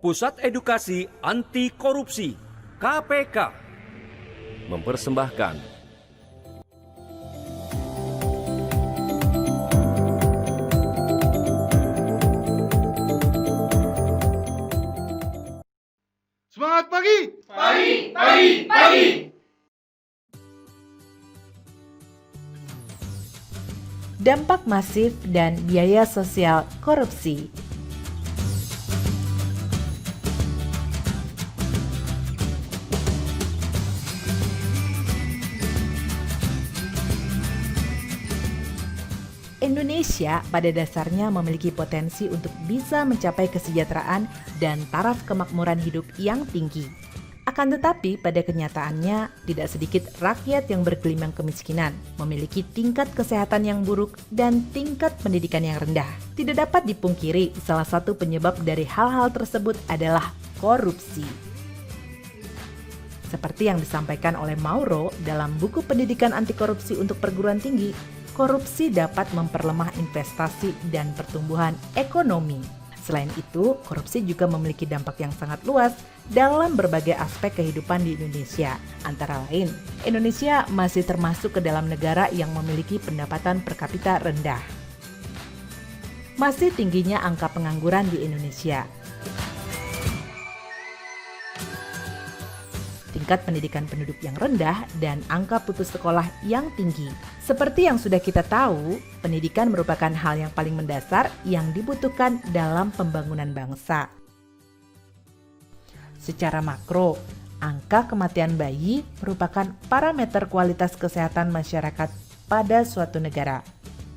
Pusat Edukasi Anti Korupsi (KPK) mempersembahkan Semangat pagi! Pagi, pagi, pagi. Dampak masif dan biaya sosial korupsi. Indonesia pada dasarnya memiliki potensi untuk bisa mencapai kesejahteraan dan taraf kemakmuran hidup yang tinggi. Akan tetapi pada kenyataannya tidak sedikit rakyat yang bergelimang kemiskinan, memiliki tingkat kesehatan yang buruk dan tingkat pendidikan yang rendah. Tidak dapat dipungkiri salah satu penyebab dari hal-hal tersebut adalah korupsi. Seperti yang disampaikan oleh Mauro dalam buku Pendidikan Anti Korupsi untuk Perguruan Tinggi, korupsi dapat memperlemah investasi dan pertumbuhan ekonomi. Selain itu, korupsi juga memiliki dampak yang sangat luas dalam berbagai aspek kehidupan di Indonesia. Antara lain, Indonesia masih termasuk ke dalam negara yang memiliki pendapatan per kapita rendah. Masih tingginya angka pengangguran di Indonesia. Tingkat pendidikan penduduk yang rendah dan angka putus sekolah yang tinggi. Seperti yang sudah kita tahu, pendidikan merupakan hal yang paling mendasar yang dibutuhkan dalam pembangunan bangsa. Secara makro, angka kematian bayi merupakan parameter kualitas kesehatan masyarakat pada suatu negara.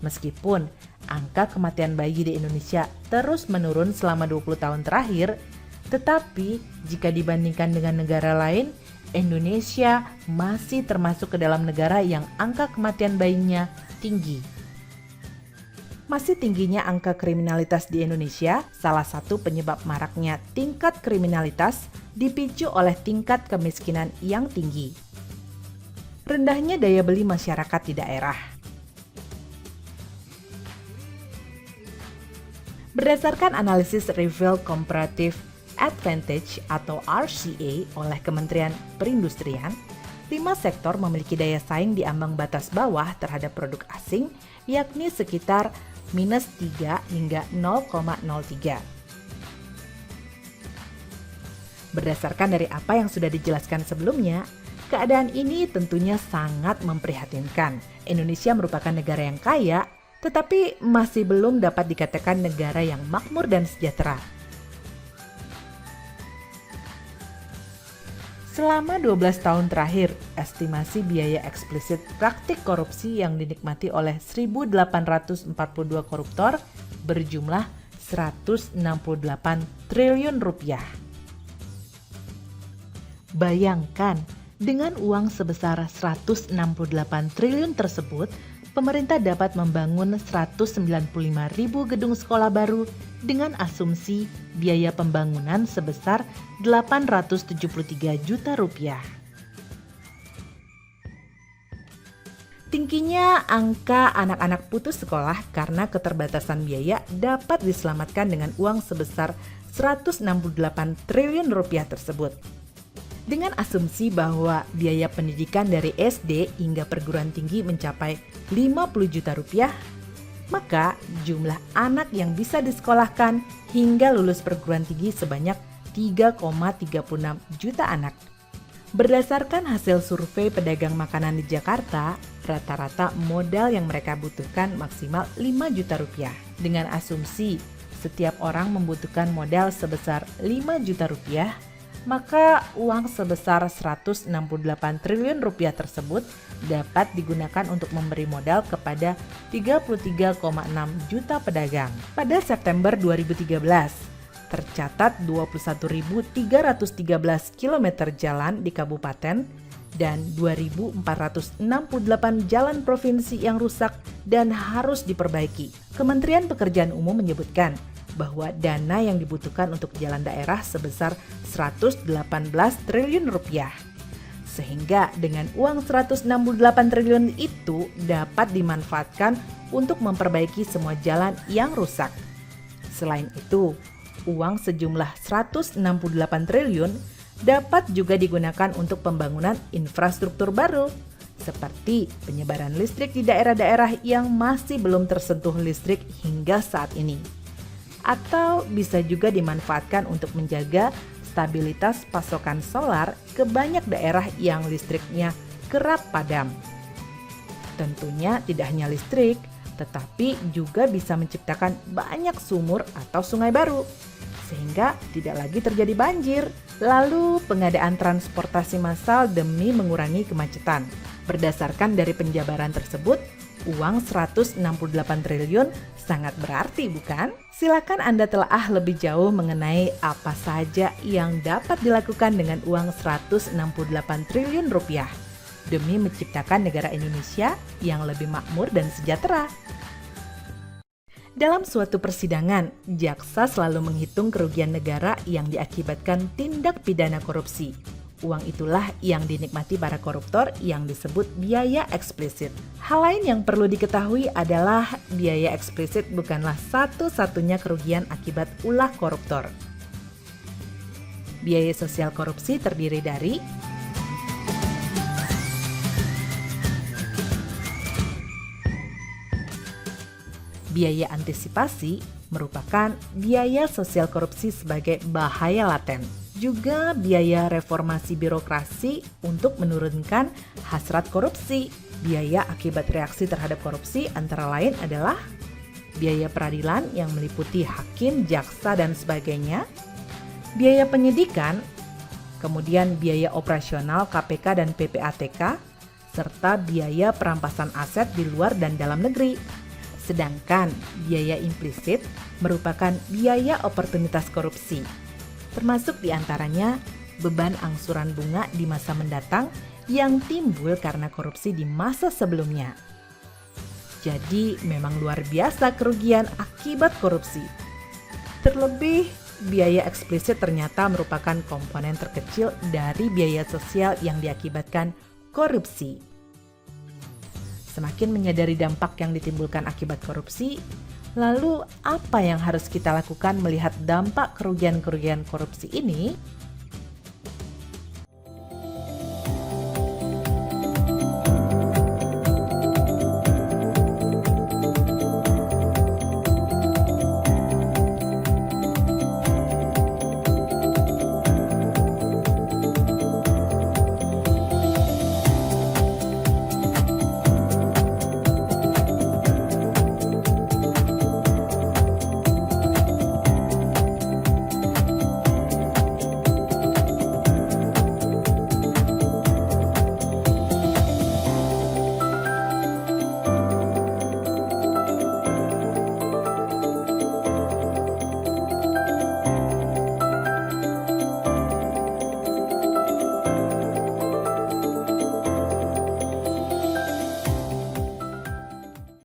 Meskipun angka kematian bayi di Indonesia terus menurun selama 20 tahun terakhir, tetapi jika dibandingkan dengan negara lain, Indonesia masih termasuk ke dalam negara yang angka kematian bayinya tinggi. Masih tingginya angka kriminalitas di Indonesia, salah satu penyebab maraknya tingkat kriminalitas dipicu oleh tingkat kemiskinan yang tinggi. Rendahnya daya beli masyarakat di daerah. Berdasarkan analisis Reveal Comparative Advantage atau RCA oleh Kementerian Perindustrian, 5 sektor memiliki daya saing di ambang batas bawah terhadap produk asing, yakni sekitar minus 3 hingga 0,03. Berdasarkan dari apa yang sudah dijelaskan sebelumnya, keadaan ini tentunya sangat memprihatinkan. Indonesia merupakan negara yang kaya, tetapi masih belum dapat dikatakan negara yang makmur dan sejahtera. Selama 12 tahun terakhir, estimasi biaya eksplisit praktik korupsi yang dinikmati oleh 1.842 koruptor berjumlah 168 triliun rupiah. Bayangkan, dengan uang sebesar 168 triliun tersebut, pemerintah dapat membangun 195.000 gedung sekolah baru dengan asumsi biaya pembangunan sebesar 873 juta rupiah. Tingginya angka anak-anak putus sekolah karena keterbatasan biaya dapat diselamatkan dengan uang sebesar 168 triliun rupiah tersebut. Dengan asumsi bahwa biaya pendidikan dari SD hingga perguruan tinggi mencapai 50 juta rupiah, maka jumlah anak yang bisa disekolahkan hingga lulus perguruan tinggi sebanyak 3,36 juta anak. Berdasarkan hasil survei pedagang makanan di Jakarta, rata-rata modal yang mereka butuhkan maksimal 5 juta rupiah. Dengan asumsi setiap orang membutuhkan modal sebesar 5 juta rupiah, maka uang sebesar 168 triliun rupiah tersebut dapat digunakan untuk memberi modal kepada 33,6 juta pedagang. Pada September 2013, tercatat 21.313 km jalan di kabupaten dan 2.468 jalan provinsi yang rusak dan harus diperbaiki. Kementerian Pekerjaan Umum menyebutkan bahwa dana yang dibutuhkan untuk jalan daerah sebesar 118 triliun rupiah. Sehingga dengan uang 168 triliun itu dapat dimanfaatkan untuk memperbaiki semua jalan yang rusak. Selain itu, uang sejumlah 168 triliun dapat juga digunakan untuk pembangunan infrastruktur baru, seperti penyebaran listrik di daerah-daerah yang masih belum tersentuh listrik hingga saat ini. Atau bisa juga dimanfaatkan untuk menjaga stabilitas pasokan solar ke banyak daerah yang listriknya kerap padam. Tentunya tidak hanya listrik, tetapi juga bisa menciptakan banyak sumur atau sungai baru, sehingga tidak lagi terjadi banjir. Lalu pengadaan transportasi massal demi mengurangi kemacetan. Berdasarkan dari penjabaran tersebut, uang 168 triliun sangat berarti, bukan? Silakan Anda telaah lebih jauh mengenai apa saja yang dapat dilakukan dengan uang 168 triliun rupiah demi menciptakan negara Indonesia yang lebih makmur dan sejahtera. Dalam suatu persidangan, jaksa selalu menghitung kerugian negara yang diakibatkan tindak pidana korupsi. Uang itulah yang dinikmati para koruptor yang disebut biaya eksplisit. Hal lain yang perlu diketahui adalah biaya eksplisit bukanlah satu-satunya kerugian akibat ulah koruptor. Biaya sosial korupsi terdiri dari biaya antisipasi, merupakan biaya sosial korupsi sebagai bahaya laten. Juga biaya reformasi birokrasi untuk menurunkan hasrat korupsi. Biaya akibat reaksi terhadap korupsi antara lain adalah biaya peradilan yang meliputi hakim, jaksa, dan sebagainya, biaya penyidikan, kemudian biaya operasional KPK dan PPATK, serta biaya perampasan aset di luar dan dalam negeri. Sedangkan biaya implisit merupakan biaya oportunitas korupsi, termasuk diantaranya beban angsuran bunga di masa mendatang yang timbul karena korupsi di masa sebelumnya. Jadi memang luar biasa kerugian akibat korupsi. Terlebih, biaya eksplisit ternyata merupakan komponen terkecil dari biaya sosial yang diakibatkan korupsi. Semakin menyadari dampak yang ditimbulkan akibat korupsi, lalu apa yang harus kita lakukan melihat dampak kerugian-kerugian korupsi ini?